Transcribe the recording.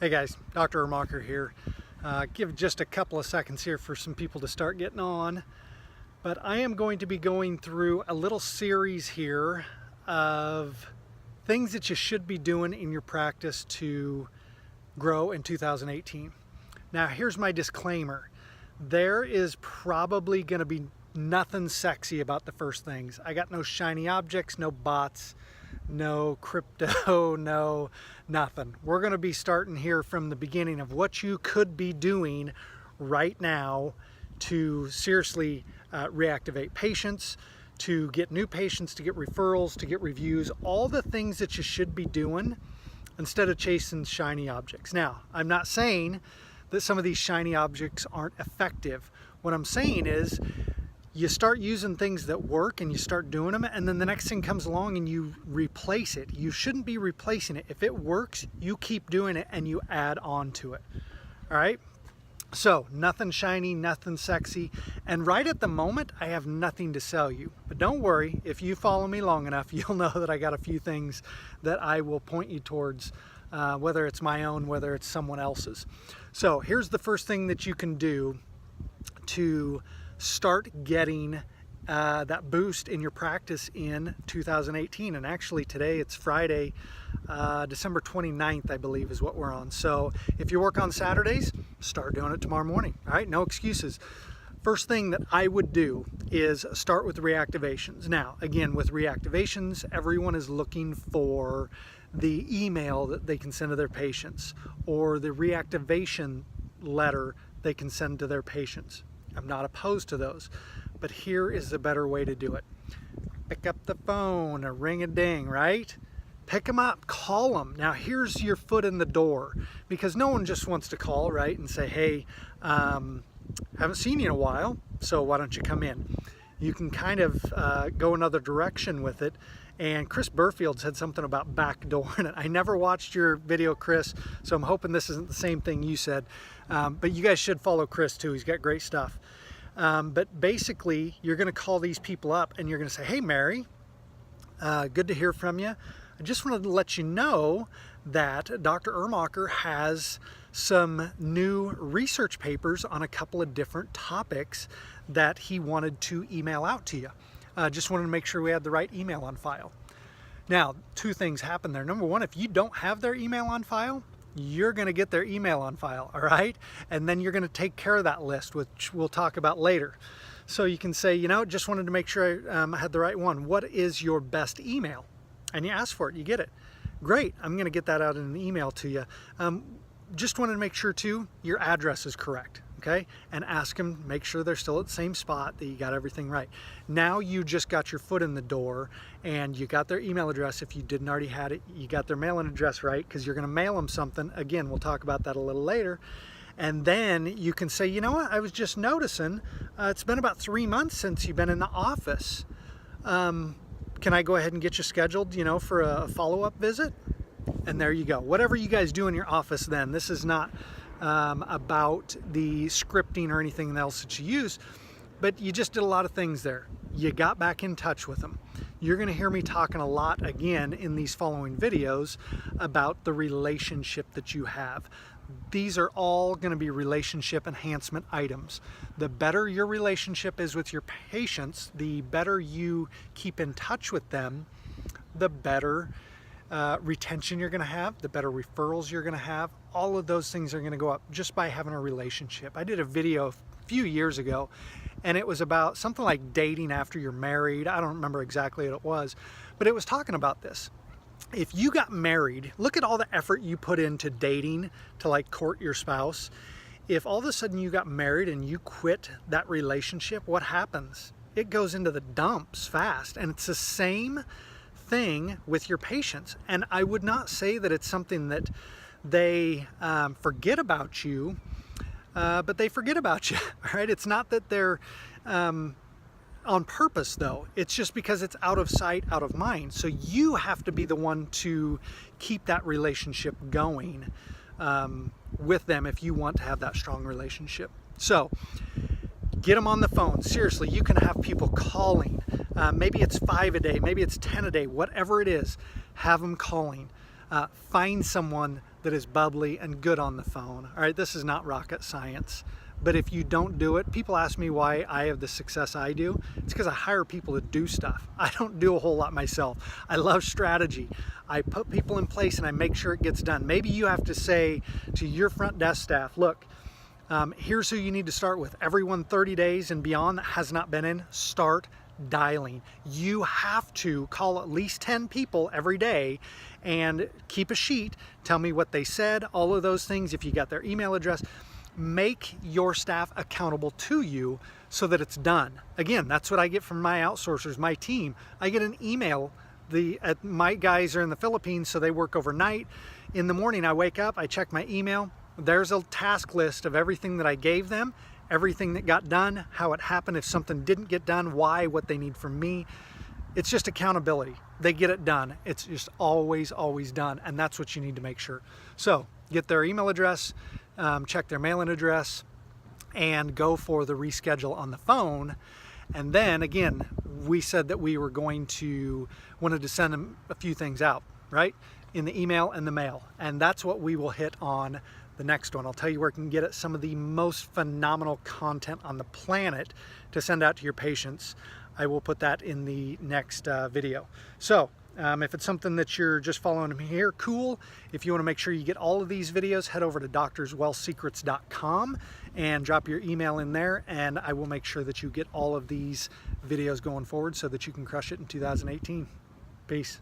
Hey guys, Dr. Uhrmacher here. Give just a couple of seconds here for some people to start getting on. But I am going to be going through a little series here of things that you should be doing in your practice to grow in 2018. Now here's my disclaimer. There is probably going to be nothing sexy about the first things. I got no shiny objects, no bots, no crypto, no nothing. We're going to be starting here from the beginning of what you could be doing right now to seriously reactivate patients, to get new patients, to get referrals, to get reviews, all the things that you should be doing instead of chasing shiny objects. Now, I'm not saying that some of these shiny objects aren't effective. What I'm saying is you start using things that work and you start doing them, and then the next thing comes along and you replace it. You shouldn't be replacing it. If it works, you keep doing it and you add on to it. All right? So nothing shiny, nothing sexy. And right at the moment, I have nothing to sell you. But don't worry, if you follow me long enough, you'll know that I got a few things that I will point you towards, whether it's my own, whether it's someone else's. So here's the first thing that you can do to start getting that boost in your practice in 2018. And actually today it's Friday, December 29th, I believe is what we're on. So if you work on Saturdays, start doing it tomorrow morning. All right, no excuses. First thing that I would do is start with reactivations. Now, again, with reactivations, everyone is looking for the email that they can send to their patients or the reactivation letter they can send to their patients. I'm not opposed to those, but here is the better way to do it. Pick up the phone, a ring-a-ding, right? Pick them up, call them. Now here's your foot in the door, because no one just wants to call, right, and say, hey, haven't seen you in a while, so why don't you come in? You can kind of go another direction with it. And Chris Burfield said something about backdooring it. I never watched your video, Chris, so I'm hoping this isn't the same thing you said. But you guys should follow Chris too. He's got great stuff. But basically, you're going to call these people up and you're going to say, hey, Mary, good to hear from you. I just wanted to let you know that Dr. Uhrmacher has some new research papers on a couple of different topics that he wanted to email out to you. Just wanted to make sure we had the right email on file. Now, two things happen there. Number one, if you don't have their email on file, you're going to get their email on file, all right? And then you're going to take care of that list, which we'll talk about later. So you can say, you know, just wanted to make sure I had the right one. What is your best email? And you ask for it, you get it. Great, I'm going to get that out in an email to you. Just wanted to make sure too, your address is correct. Okay, and ask them, make sure they're still at the same spot, that you got everything right. Now you just got your foot in the door and you got their email address. If you didn't already had it, you got their mailing address right, because you're going to mail them something. Again, we'll talk about that a little later. And then you can say, you know what, I was just noticing, it's been about 3 months since you've been in the office. Can I go ahead and get you scheduled, you know, for a follow-up visit? And there you go. Whatever you guys do in your office then, this is not about the scripting or anything else that you use, but you just did a lot of things there. You got back in touch with them. You're going to hear me talking a lot again in these following videos about the relationship that you have. These are all going to be relationship enhancement items. The better your relationship is with your patients, the better you keep in touch with them, the better retention you're going to have, the better referrals you're going to have. All of those things are going to go up just by having a relationship. I did a video a few years ago and it was about something like dating after you're married. I don't remember exactly what it was, but it was talking about this. If you got married, look at all the effort you put into dating to like court your spouse. If all of a sudden you got married and you quit that relationship, what happens? It goes into the dumps fast. And it's the same thing with your patients. And I would not say that it's something that they forget about you, but they forget about you, right? It's not that they're on purpose though. It's just because it's out of sight, out of mind. So you have to be the one to keep that relationship going with them if you want to have that strong relationship. So get them on the phone. Seriously, you can have people calling. Maybe it's 5 a day, maybe it's 10 a day, whatever it is, have them calling. Find someone that is bubbly and good on the phone. All right, this is not rocket science. But if you don't do it, people ask me why I have the success I do. It's because I hire people to do stuff. I don't do a whole lot myself. I love strategy. I put people in place and I make sure it gets done. Maybe you have to say to your front desk staff, look, here's who you need to start with. Everyone 30 days and beyond that has not been in, start dialing. You have to call at least 10 people every day and keep a sheet. Tell me what they said, all of those things. If you got their email address, make your staff accountable to you so that it's done. Again, that's what I get from my outsourcers, my team. I get an email. My guys are in the Philippines, so they work overnight. In the morning, I wake up, I check my email. There's a task list of everything that I gave them, everything that got done, how it happened, if something didn't get done, why, what they need from me. It's just accountability. They get it done. It's just always, always done. And that's what you need to make sure. So get their email address, check their mailing address, and go for the reschedule on the phone. And then again, we said that we were wanted to send them a few things out, right? In the email and the mail. And that's what we will hit on the next one. I'll tell you where you can get some of the most phenomenal content on the planet to send out to your patients. I will put that in the next video. So if it's something that you're just following me here, cool. If you want to make sure you get all of these videos, head over to doctorswellsecrets.com and drop your email in there, and I will make sure that you get all of these videos going forward so that you can crush it in 2018. Peace.